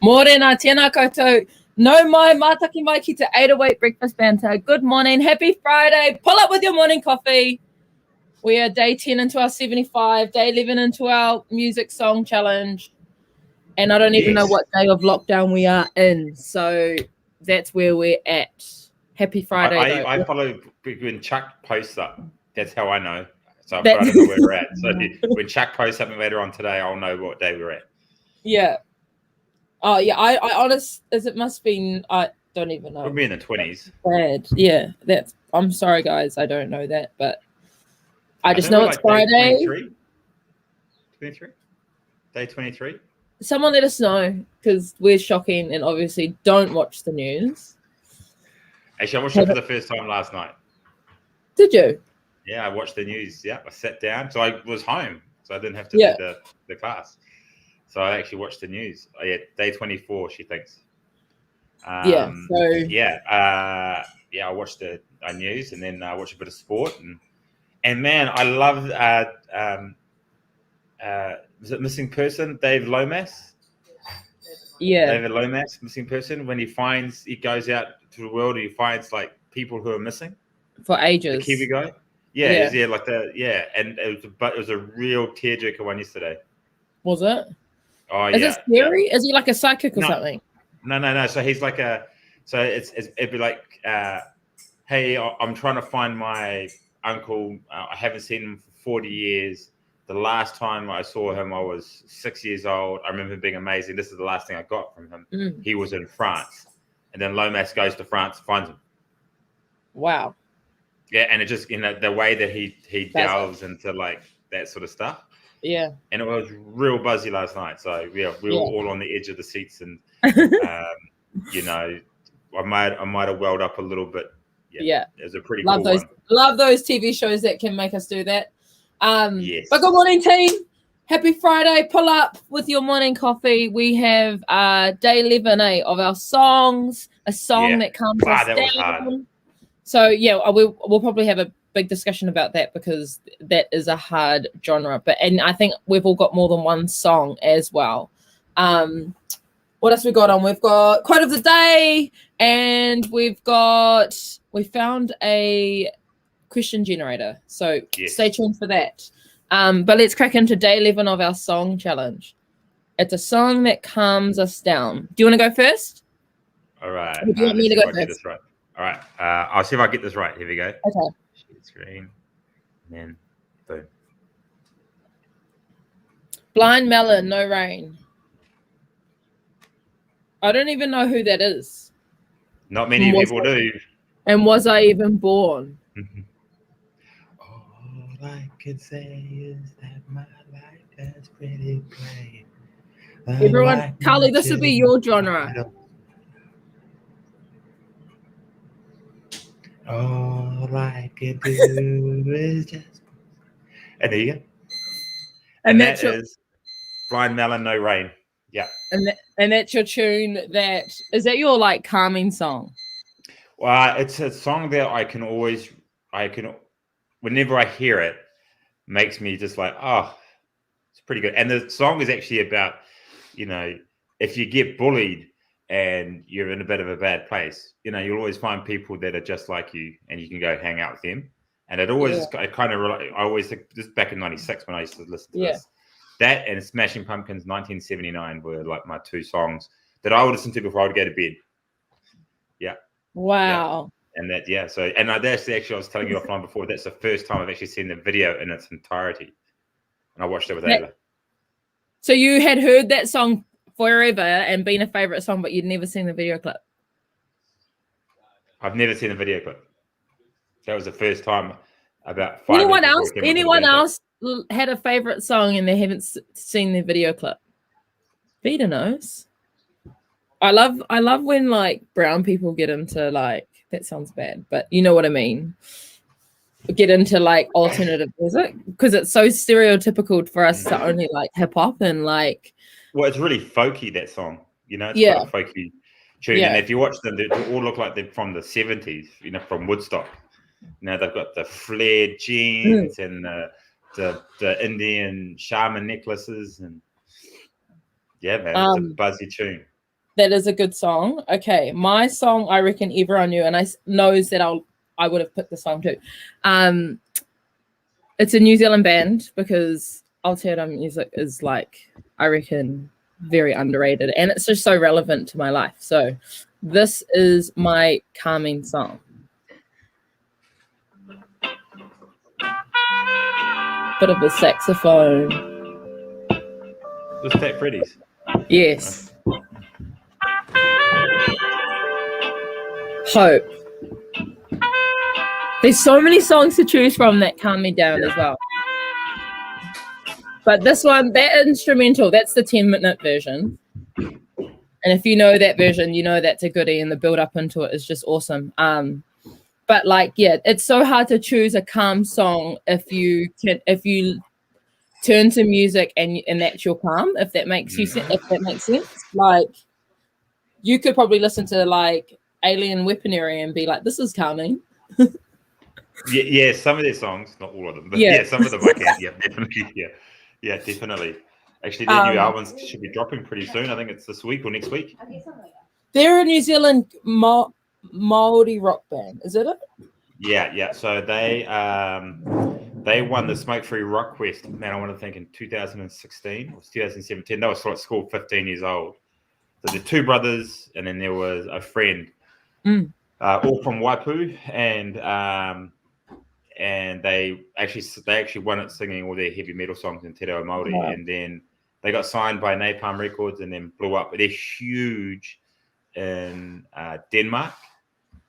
Morena, tēnā koutou. No mai, mātaki mai ki te 808 Breakfast Banter. Good morning. Happy Friday. Pull up with your morning coffee. We are day 10 into our 75, day 11 into our music song challenge. And I don't even know what day of lockdown we are in. So that's where we're at. Happy Friday. I follow when Chuck posts up. That's how I know. So I don't know where we're at. So when Chuck posts something later on today, I'll know what day we're at. Yeah. Oh yeah, I honest as it must be. I don't even know. We'll be in the 20s. Bad. Yeah, that's. I'm sorry, guys. I don't know that, but I just know it's Friday. 23. Day 23. Someone let us know because we're shocking and obviously don't watch the news. Actually, I watched it for the first time last night. Did you? Yeah, I watched the news. Yeah, I sat down. So I was home, so I didn't have to do the class. So I actually watched the news. Oh, yeah, day 24, she thinks. I watched the news and then I watched a bit of sport and man, I loved was it Missing Person? Dave Lomas. Yeah, David Lomas, Missing Person. When he goes out to the world and he finds like people who are missing for ages. The Kiwi guy. Yeah. And it was a real tearjerker one yesterday. Was it? Oh, Is it scary? Yeah. Is he like a psychic or something? No. So he's like it'd be like, hey, I'm trying to find my uncle. I haven't seen him for 40 years. The last time I saw him, I was 6 years old. I remember him being amazing. This is the last thing I got from him. He was in France. And then Lomas goes to France, finds him. Wow. Yeah, and it just, the way that he delves into like that sort of stuff. Yeah. And it was real buzzy last night. So we were all on the edge of the seats and I might have welled up a little bit. Yeah. It was a pretty cool one. Love those TV shows that can make us do that. Yes. But good morning, team. Happy Friday. Pull up with your morning coffee. We have day 11 of our songs, a song that comes us down. Was hard. So we'll probably have a big discussion about that because that is a hard genre. And I think we've all got more than one song as well. What else we got on? We've got quote of the day, and we found a question generator. So stay tuned for that. But let's crack into day 11 of our song challenge. It's a song that calms us down. Do you want to go first? All right. Or do you want me to go first? Right. All right. I'll see if I get this right. Here we go. Okay. Share screen. And then boom. Blind Melon, No Rain. I don't even know who that is. Not many people do. And was I even born? All I can say is that my life is pretty plain. Everyone, Carly, this would be your genre. All I can do is just. And there you go. And that is Blind Melon, No Rain. Yeah. And that's your tune. Is that your like calming song? Well, it's a song that whenever I hear it, makes me just like, oh, it's pretty good. And the song is actually about, if you get bullied and you're in a bit of a bad place, you'll always find people that are just like you and you can go hang out with them. And it always, I always think, this back in 96 when I used to listen to this, that and Smashing Pumpkins 1979 were like my two songs that I would listen to before I would go to bed. Yeah. Wow. Yeah. And that's actually, I was telling you offline before, that's the first time I've actually seen the video in its entirety. And I watched it with Ayla. So you had heard that song forever and been a favorite song, but you'd never seen the video clip? I've never seen the video clip. That was the first time about 5 Anyone else had a favorite song and they haven't seen the video clip? Vita knows. I love when like brown people get into like, that sounds bad, but you know what I mean. Get into like alternative music because it's so stereotypical for us to only like hip hop and like. Well, it's really folky, that song. It's got a folky tune. And if you watch them, they all look like they're from the 70s, from Woodstock. They've got the flared jeans and the Indian shaman necklaces and man, it's a buzzy tune. That is a good song. Okay, my song I reckon everyone knew, and I knows that I would have picked the song too. It's a New Zealand band because Aotearoa music is like, I reckon, very underrated, and it's just so relevant to my life. So this is my calming song. Bit of a saxophone. Was that Freddy's? Yes. Hope. There's so many songs to choose from that calm me down as well. But this one, that instrumental, that's the 10-minute version. And if you know that version, you know that's a goodie, and the build up into it is just awesome. But like, yeah, it's so hard to choose a calm song if you turn to music and that's your calm, if that makes sense. Like, you could probably listen to like Alien Weaponry and be like, this is calming. Yeah, some of their songs, not all of them, but yeah, some of them I can. Yeah, definitely. Yeah, definitely. Actually, their new albums should be dropping pretty soon. I think it's this week or next week. They're a New Zealand Māori rock band, is it? Yeah. So they won the Smoke Free Rock Quest. Man, I want to think in 2016 or 2017. They were sort of school, 15 years old. So the two brothers, and then there was a friend, all from Waipu, and they actually won it singing all their heavy metal songs in Te Reo Māori. Wow. And then they got signed by Napalm Records and then blew up. They're huge in Denmark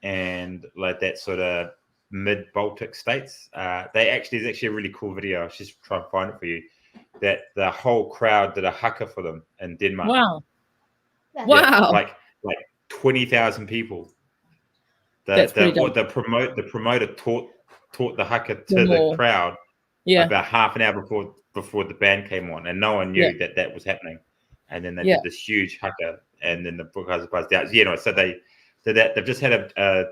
and like that sort of mid-Baltic states. There's actually a really cool video. I'll just try and find it for you. That the whole crowd did a haka for them in Denmark. Wow. Yeah, wow. Like 20,000 people. The promoter taught the haka to the crowd about half an hour before the band came on, and no one knew that was happening. And then they did this huge haka, and then the broadcast buzzed out. You know, so they did that. They've just had a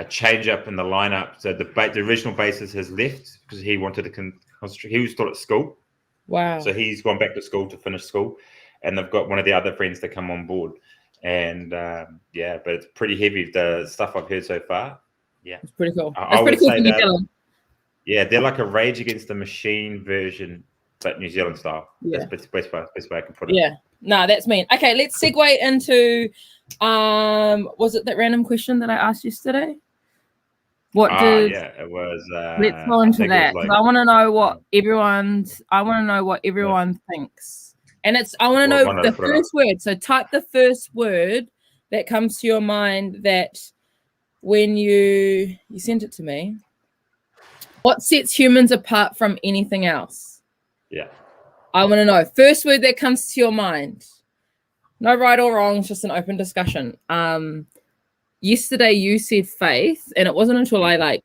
change up in the lineup. So the original bassist has left because he wanted to concentrate. He was still at school. Wow. So he's gone back to school to finish school, and they've got one of the other friends to come on board. And but it's pretty heavy, the stuff I've heard so far. Yeah, it's pretty cool. I would say that, they're like a Rage Against the Machine version, but New Zealand style. Yeah, that's the best way I can put it. Yeah, no, that's mean. Okay, let's segue into was it that random question that I asked yesterday? It was. Let's go into that. I want to know what everyone thinks. And I want to know the first word. So type the first word that comes to your mind that when you sent it to me. What sets humans apart from anything else? Yeah. I want to know. First word that comes to your mind. No right or wrong, it's just an open discussion. Yesterday you said faith, and it wasn't until I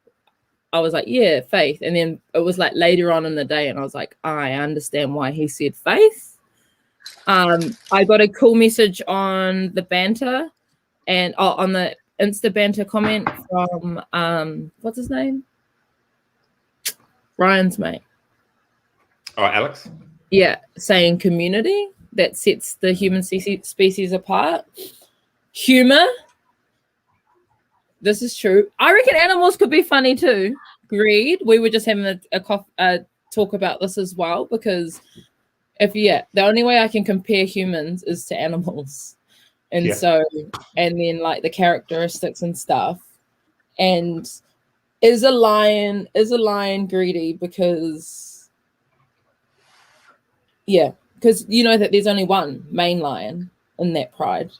was like, yeah, faith. And then it was like later on in the day, and I was like, I understand why he said faith. I got a cool message on the Banter and on the Insta Banter comment from what's his name? Ryan's mate. Oh, Alex? Yeah, saying community that sets the human species apart. Humor. This is true. I reckon animals could be funny too. Greed. We were just having a talk about this as well, because the only way I can compare humans is to animals. And so, and then like the characteristics and stuff. And is a lion greedy? Because you know that there's only one main lion in that pride.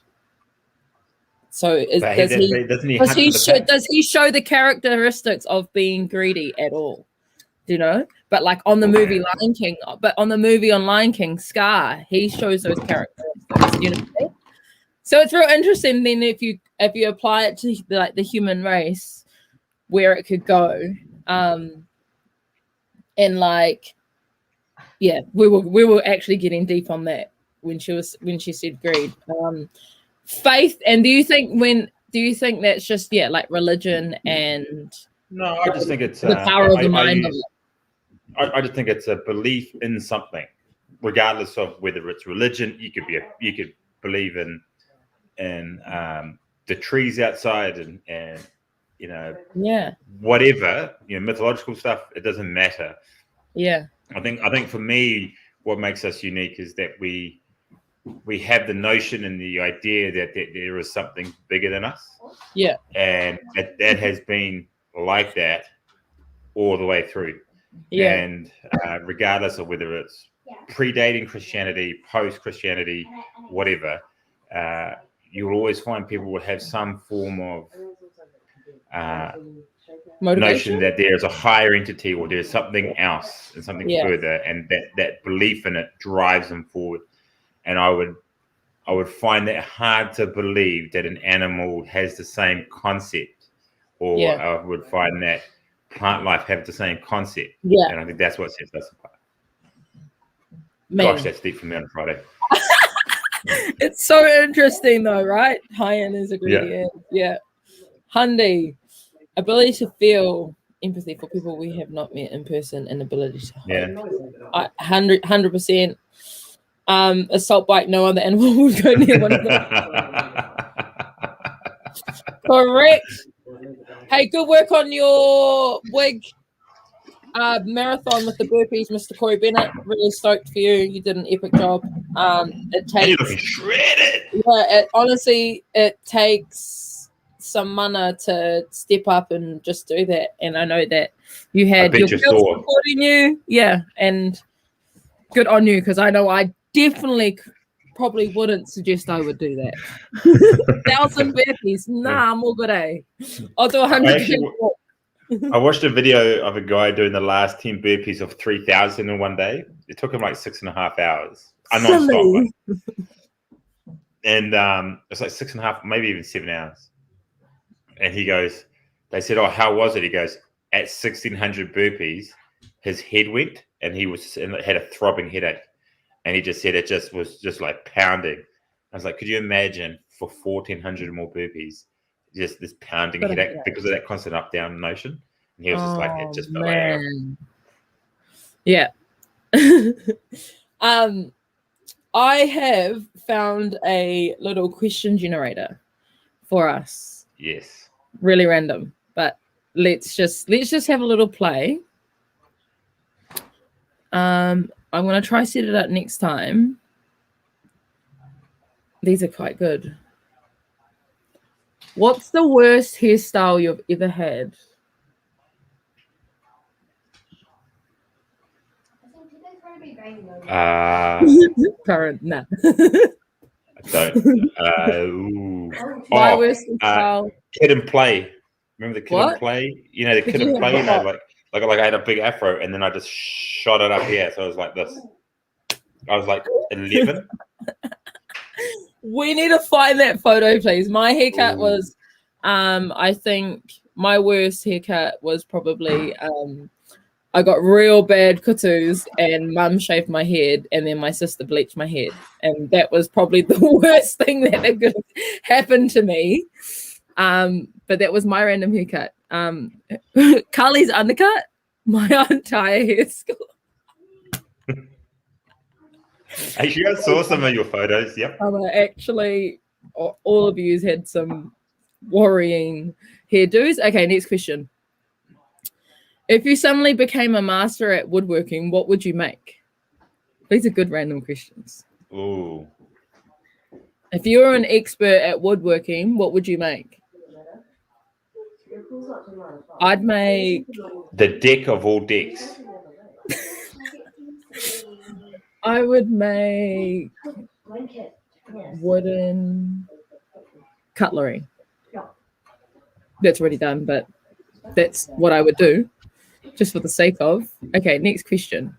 So does he show the characteristics of being greedy at all? Do you know? But like on the movie Lion King, on Lion King, Scar, he shows those characteristics. You know? So it's real interesting then if you apply it to the human race, where it could go. And we were actually getting deep on that when she said greed. Faith, and do you think that's just like religion and no, I just think it's the power of the mind of it. I just think it's a belief in something, regardless of whether it's religion, you could believe in the trees outside and whatever, mythological stuff. It doesn't matter. Yeah. I think for me, what makes us unique is that we have the notion and the idea that there is something bigger than us. Yeah. And that has been like that all the way through. Yeah. And regardless of whether it's predating Christianity, post-Christianity, whatever, you'll always find people will have some form of notion that there's a higher entity or there's something else and something further, and that belief in it drives them forward. And I would find that hard to believe that an animal has the same concept, or I would find that plant life have the same concept. Yeah. And I think that's what sets us apart. Man. Gosh, that's deep for me on a Friday. It's so interesting though, right? High-end is ingredient. Yeah. Hundy, ability to feel empathy for people we have not met in person and ability to hope. 100%. Assault bike, no other animal would go near one of them. Correct. Hey, good work on your wig marathon with the burpees, Mr. Corey Bennett. Really stoked for you. You did an epic job. It takes. You're looking shredded. Yeah, honestly, it takes some mana to step up and just do that. And I know that you had your girls supporting you. Yeah, and good on you, because I know I definitely probably wouldn't suggest I would do that. 1,000 burpees. Nah, I'm all good, eh? I'll do 100. I watched a video of a guy doing the last 10 burpees of 3,000 in one day. It took him like 6.5 hours. Non-stop. And it's like 6.5, maybe even 7 hours. And he goes, they said, oh, how was it? He goes, at 1,600 burpees, his head went and had a throbbing headache. And he just said it was just like pounding. I was like, could you imagine for 1,400 more burpees, just this pounding headache because of that constant up down motion? And he was just like, it just fell out. Yeah. I have found a little question generator for us. Yes. Really random, but let's just have a little play. I'm gonna try set it up next time. These are quite good. What's the worst hairstyle you've ever had? Current, nah. I don't. My worst hairstyle. Kid and Play. Remember the Kid and Play? You know, the Kid and Play, like I had a big afro and then I just shot it up here. So I was like this. I was like 11. We need to find that photo, please. My haircut was, I think my worst haircut was probably, I got real bad kutus and mum shaved my head and then my sister bleached my head. And that was probably the worst thing that could have happened to me. But that was my random haircut. Carly's undercut, my entire hair school. Actually, I saw some of your photos. Yep. Actually, all of you had some worrying hairdos. Okay, next question. If you suddenly became a master at woodworking, what would you make? These are good random questions. Ooh. If you were an expert at woodworking, what would you make? I'd make the deck of all decks. I would make wooden cutlery. That's already done, but that's what I would do, just for the sake of. Okay, next question.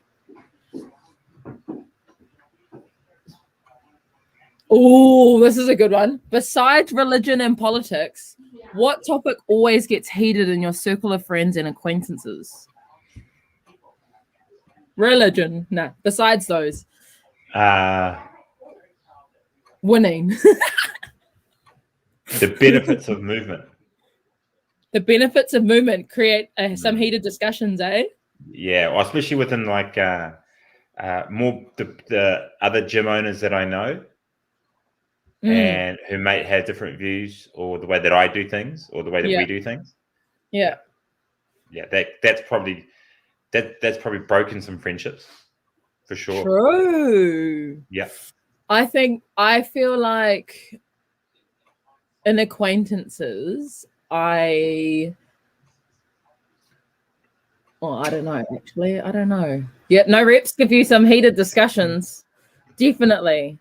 Oh, this is a good one. Besides religion and politics, what topic always gets heated in your circle of friends and acquaintances? Religion. Nah. Besides those. Winning. The benefits of movement. The benefits of movement create some heated discussions, eh? Yeah, well, especially within like more the other gym owners that I know, and who may have different views, or the way that I do things, or the way that we do things. Yeah. That's probably broken some friendships, for sure. True. Yeah. I feel like in acquaintances, I don't know, actually. I don't know. Yeah, no reps give you some heated discussions. Definitely.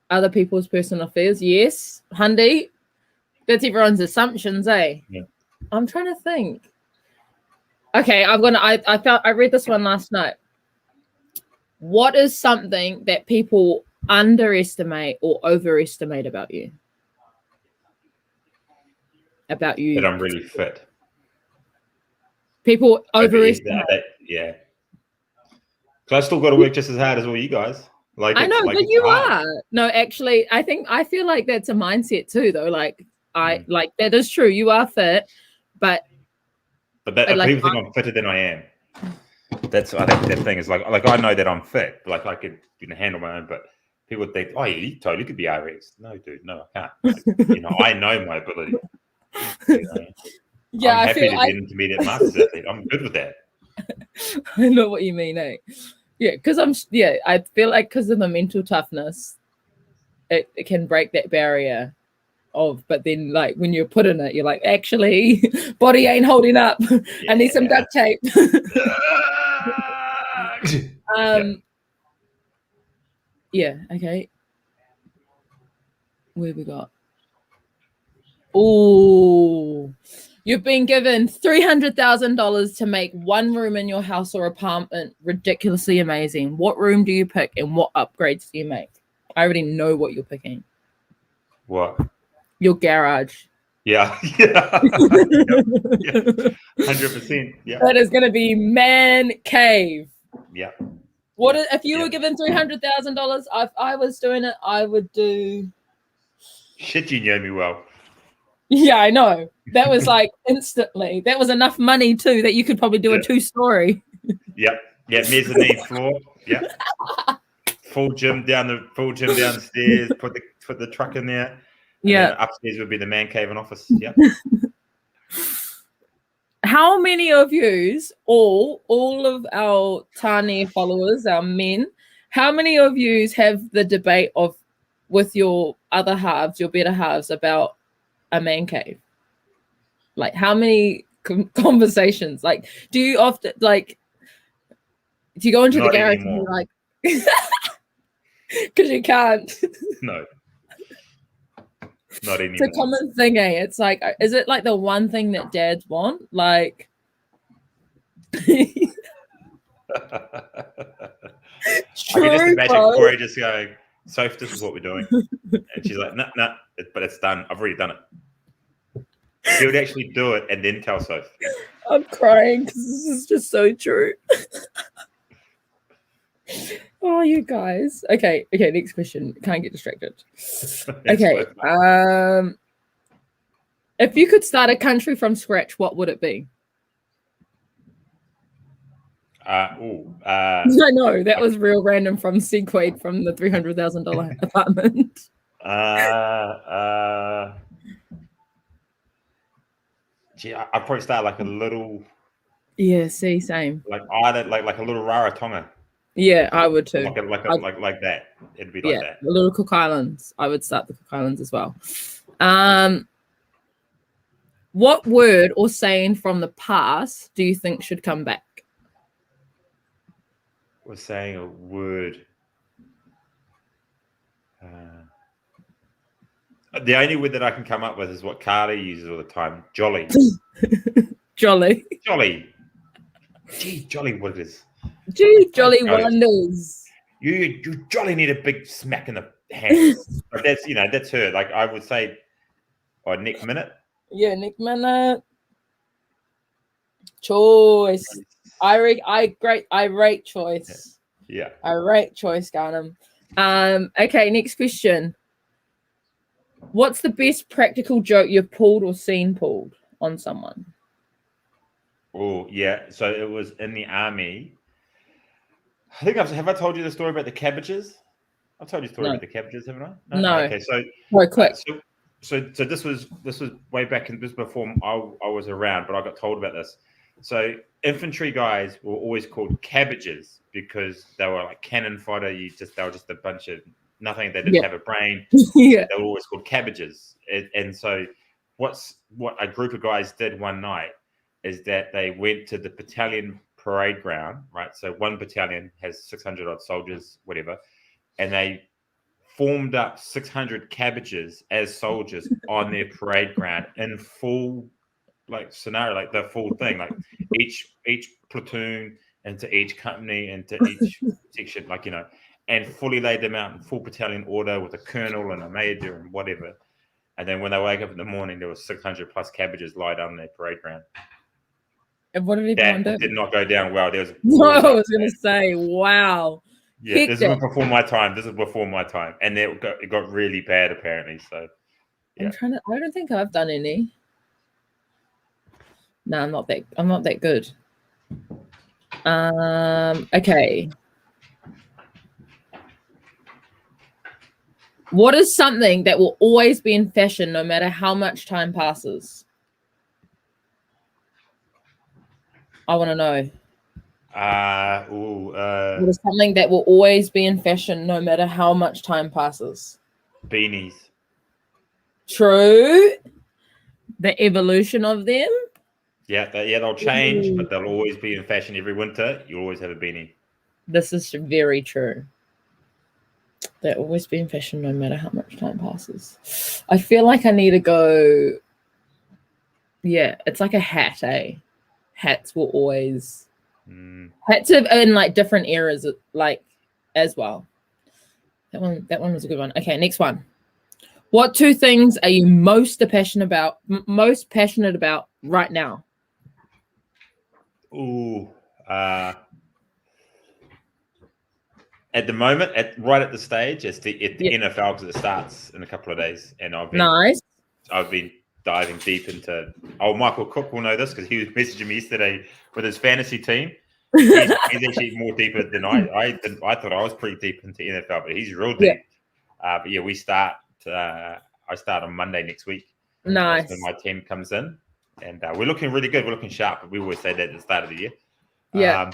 Other people's personal affairs, yes. Hundy, that's everyone's assumptions, eh? Yeah. I'm trying to think. Okay, I read this one last night. What is something that people underestimate or overestimate about you? That I'm really fit. People overestimate. Yeah. Because I still got to work just as hard as all you guys. I know, but you are. No, actually, I feel like that's a mindset too, though. Like like that is true. You are fit, but people think I'm fitter than I am. I think that thing is like I know that I'm fit, like I could handle my own, but people think, oh yeah, you totally could be RX. No, dude, no, I can't. Like, I know my ability. Yeah, I'm happy to be an intermediate masters athlete. I'm good with that. I know what you mean, eh? Yeah, because I feel like because of the mental toughness, it can break that barrier but then like when you're put in it, you're like, actually, body ain't holding up. I need some duct tape. Yeah, okay. Where have we got? Oh, you've been given $300,000 to make one room in your house or apartment ridiculously amazing. What room do you pick and what upgrades do you make? I already know what you're picking. What? Your garage. Yeah. 100%. Yeah. That is going to be man cave. Yeah. If you were given $300,000? If I was doing it, I would do. Shit, you know me well. Yeah, I know. That was like instantly. That was enough money too that you could probably do a 2-story. Yep. Yeah, mezzanine floor. Yeah. Full gym downstairs. Put the truck in there. Yeah. Upstairs would be the man cave and office. Yeah. How many of yous, all of our Tani followers, our men, how many of yous have the debate with your other halves, your better halves, about a man cave? Like, how many conversations? Like, do you often do you go into the garage and you're like, because you can't? No. Not anymore. It's a common thing, eh? It's like, is it like the one thing that dads want? Like, I can just imagine Corey just going, Soph, this is what we're doing. And she's like, no, but it's done. I've already done it. She would actually do it and then tell Soph. I'm crying because this is just so true. Oh, you guys. Okay, next question. Can't get distracted. Okay. If you could start a country from scratch, what would it be? I know that was real random from Sequade from the $300,000 apartment. I'd probably start like a little. Yeah, same. Like either like a little Rarotonga. Yeah, I would too. Like that. It'd be like that. The little Cook Islands. I would start the Cook Islands as well. What word or saying from the past do you think should come back? We're saying a word. The only word that I can come up with is what Carly uses all the time. Jolly. Jolly. Gee, jolly wonders. Gee, jolly wonders. You jolly need a big smack in the hand. But that's her. Like I would say, Nick Minute. Yeah, Nick Minute. Choice. I rate choice. Yeah. I rate choice, Garnham. Okay, next question. What's the best practical joke you've pulled or seen pulled on someone? Oh, yeah. So it was in the army. I think have I told you the story about the cabbages? I've told you the story about the cabbages, haven't I? No. Okay, so quick. So this was way back in this before I was around, but I got told about this. So infantry guys were always called cabbages because they were like cannon fodder. They were just a bunch of nothing. They didn't have a brain. Yeah. They were always called cabbages. And so what a group of guys did one night is that they went to the battalion parade ground, right? So one battalion has 600 odd soldiers, whatever, and they formed up 600 cabbages as soldiers on their parade ground in full scenario, like the full thing, like each platoon into each company into each section, and fully laid them out in full battalion order with a colonel and a major and whatever. And then when they wake up in the morning, there was 600 plus cabbages lied on their parade ground. And what did everyone do? Did not go down well. There was I was going to say, wow. Yeah, this is before my time. And it got really bad apparently. So yeah. I don't think I've done any. No, I'm not that good. Okay. What is something that will always be in fashion no matter how much time passes? I want to know. What is something that will always be in fashion no matter how much time passes? Beanies. True. The evolution of them. Yeah, they'll change, but they'll always be in fashion every winter. You'll always have a beanie. This is very true. They'll always be in fashion no matter how much time passes. I feel like I need to go. Yeah, it's like a hat, eh? Hats will always. Hats in like different eras, like as well. That one was a good one. Okay, next one. What two things are you most passionate about right now? At the moment, right at the stage, it's the NFL because it starts in a couple of days, and I've been diving deep into. Oh, Michael Cook will know this because he was messaging me yesterday with his fantasy team. He's actually more deeper than I thought I was pretty deep into NFL, but he's real deep. But yeah, we start. I start on Monday next week. Nice. That's when my team comes in, and we're looking really good. We're looking sharp. We always say that at the start of the year. Yeah.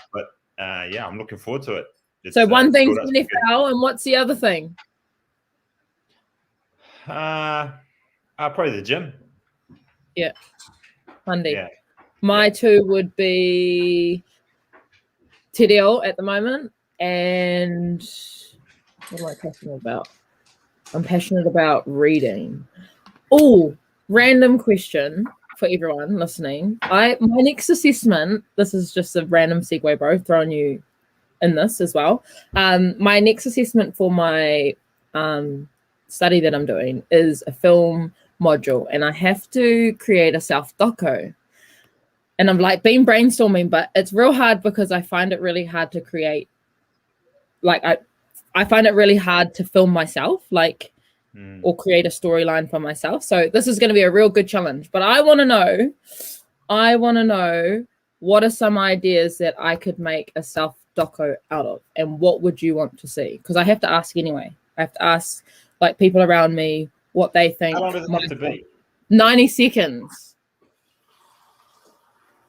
I'm looking forward to it. So one thing's NFL, and what's the other thing? Probably the gym. Yeah. Monday. Yeah. My two would be TDL at the moment, and what am I passionate about? I'm passionate about reading. Oh, random question for everyone listening. My next assessment, this is just a random segue, bro, throwing you in this as well. My next assessment for my study that I'm doing is a film module, and I have to create a self-doco. And I'm like been brainstorming, but it's real hard because I find it really hard to create. Like I find it really hard to film myself, or create a storyline for myself. So this is going to be a real good challenge. But I want to know what are some ideas that I could make a self-doco out of, and what would you want to see? Because I have to ask anyway. I have to ask like people around me what they think. How long does it have to be? 90 seconds.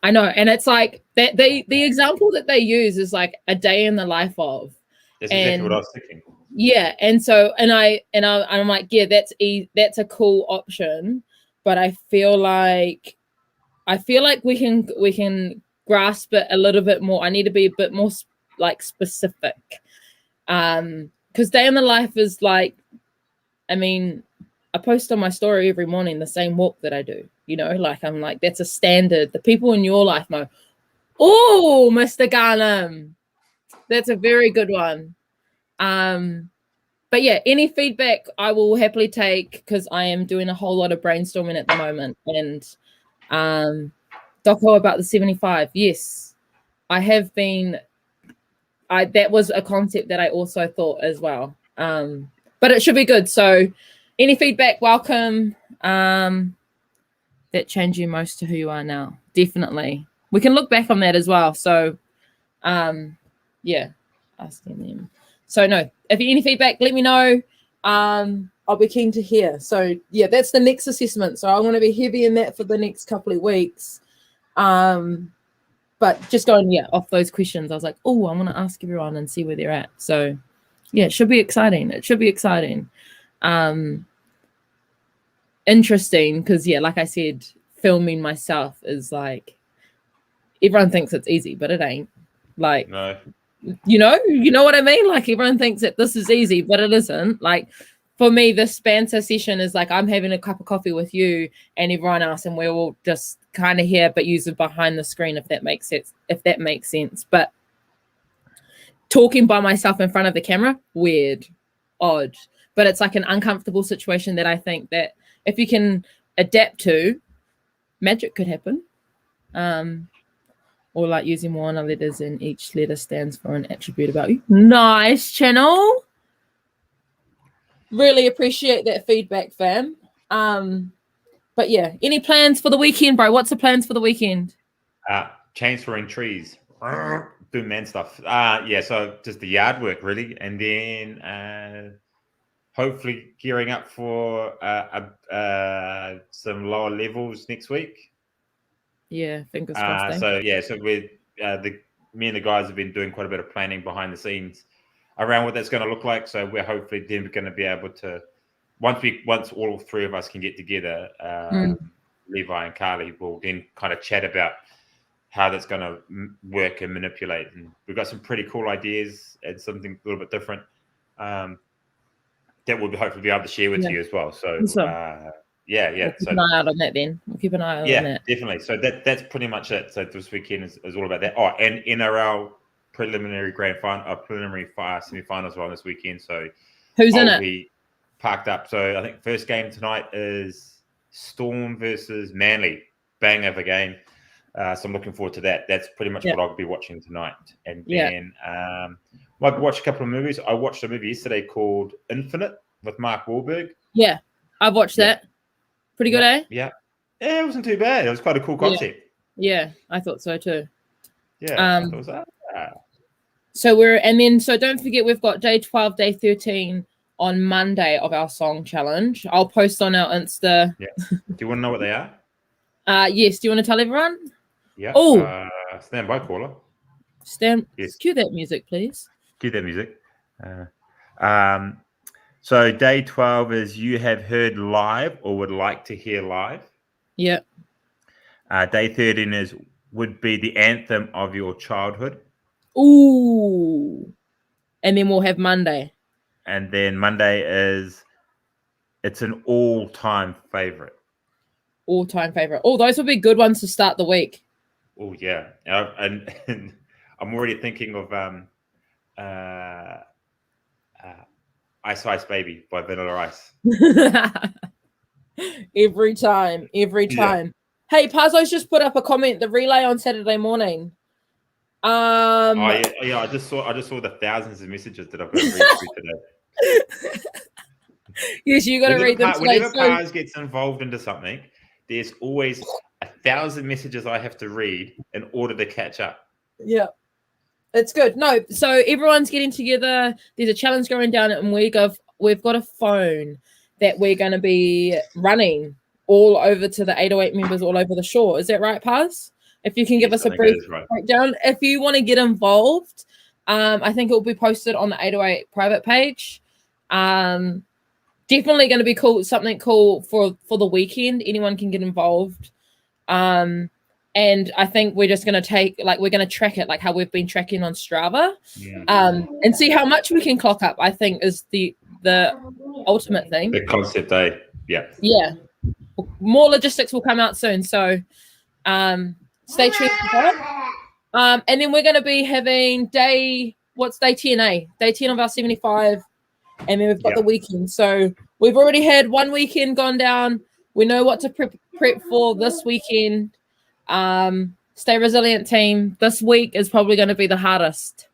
I know, and it's like that. The example that they use is like a day in the life of. That's exactly what I was thinking. Yeah, and so I'm like, yeah, that's a cool option, but I feel like we can grasp it a little bit more. I need to be a bit more like specific, because day in the life is like, I mean, I post on my story every morning the same walk that I do. Like I'm like, that's a standard. The people in your life know. Oh, Mr. Garnham, that's a very good one. But yeah, any feedback I will happily take because I am doing a whole lot of brainstorming at the moment. And doco about the 75. Yes, I have been. That was a concept that I also thought as well. But it should be good. So any feedback, welcome. That changed you most to who you are now. Definitely. We can look back on that as well. So yeah. asking them. So no, if you any feedback, let me know. I'll be keen to hear. So yeah, that's the next assessment. So I want to be heavy in that for the next couple of weeks. But just going off those questions, I was like, oh, I want to ask everyone and see where they're at. So yeah, it should be exciting. Interesting because like I said, filming myself is like everyone thinks it's easy, but it ain't. Like no. You know what I mean? Like everyone thinks that this is easy, but it isn't. Like for me, this Banter session is like I'm having a cup of coffee with you and everyone else, and we're all just kind of here, but use it behind the screen, if that makes sense. But talking by myself in front of the camera, weird, odd. But it's like an uncomfortable situation that I think that if you can adapt to, magic could happen. Or like using Moana letters and each letter stands for an attribute about you. Nice, channel. Really appreciate that feedback, fam. But yeah, any plans for the weekend, bro? What's the plans for the weekend? Chainsawing trees. Doing man stuff. So just the yard work, really. And then hopefully gearing up for some lower levels next week. Yeah, fingers crossed. So with me and the guys have been doing quite a bit of planning behind the scenes around what that's going to look like. So we're hopefully then going to be able to once all three of us can get together, Levi and Carly will then kind of chat about how that's going to work and manipulate. And we've got some pretty cool ideas and something a little bit different that we'll hopefully be able to share with you as well. So. We'll keep an eye out on that then. We'll keep an eye out on that. Yeah, definitely. So that's pretty much it. So this weekend is all about that. Oh, and NRL preliminary semi-finals are on this weekend. So who's in it? We parked up. So I think first game tonight is Storm versus Manly. Bang of a game. So I'm looking forward to that. That's pretty much what I'll be watching tonight. And then might watch a couple of movies. I watched a movie yesterday called Infinite with Mark Wahlberg. Yeah, I've watched that. Pretty good, eh? Yeah, it wasn't too bad. It was quite a cool concept. Yeah, I thought so too. Yeah, I thought so. So don't forget we've got day 12, day 13 on Monday of our song challenge. I'll post on our Insta. Yeah. Do you want to know what they are? Yes. Do you want to tell everyone? Yeah. Oh. Stand by, caller. Yes. Cue that music, please. Cue that music. So day 12 is you have heard live or would like to hear live. Yeah. Day 13 would be the anthem of your childhood. Ooh. And then we'll have Monday. And then Monday it's an all-time favorite. All-time favorite. Oh, those would be good ones to start the week. Oh, yeah. And I'm already thinking of Ice Ice Baby by Vanilla Ice. Every time. Yeah. Hey, Pazzo's just put up a comment, the relay on Saturday morning. I just saw the thousands of messages that I've got to read through today. Yes, you got to read them today. Whenever Paz gets involved into something, there's always 1,000 messages I have to read in order to catch up. Yeah. It's good. No, so everyone's getting together. There's a challenge going down, and we've got a phone that we're going to be running all over to the 808 members all over the shore. Is that right, Paz? If you can give us a brief breakdown. If you want to get involved, I think it will be posted on the 808 private page. Definitely going to be cool. Something cool for the weekend. Anyone can get involved. And I think we're just going to we're going to track it like how we've been tracking on Strava, and see how much we can clock up, I think is the ultimate thing. The concept, yeah. Yeah. More logistics will come out soon. So stay tuned for that. And then we're going to be having day 10, eh? Day 10 of our 75. And then we've got the weekend. So we've already had one weekend gone down. We know what to prep for this weekend. Stay resilient, team. This week is probably going to be the hardest.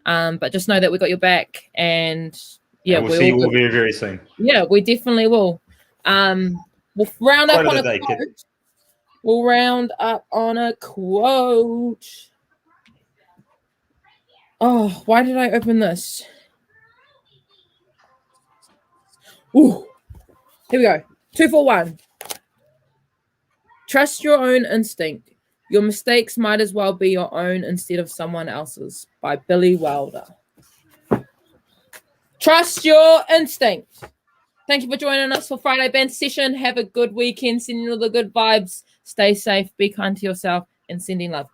But just know that we got your back, and we'll see you all very, very soon. Yeah, we definitely will. We'll round up on a quote. We'll round up on a quote. Oh, why did I open this? Ooh. Here we go. 2 for 1. Trust your own instinct. Your mistakes might as well be your own instead of someone else's. By Billy Wilder. Trust your instinct. Thank you for joining us for Friday Banter session. Have a good weekend. Sending all the good vibes. Stay safe. Be kind to yourself. And sending love.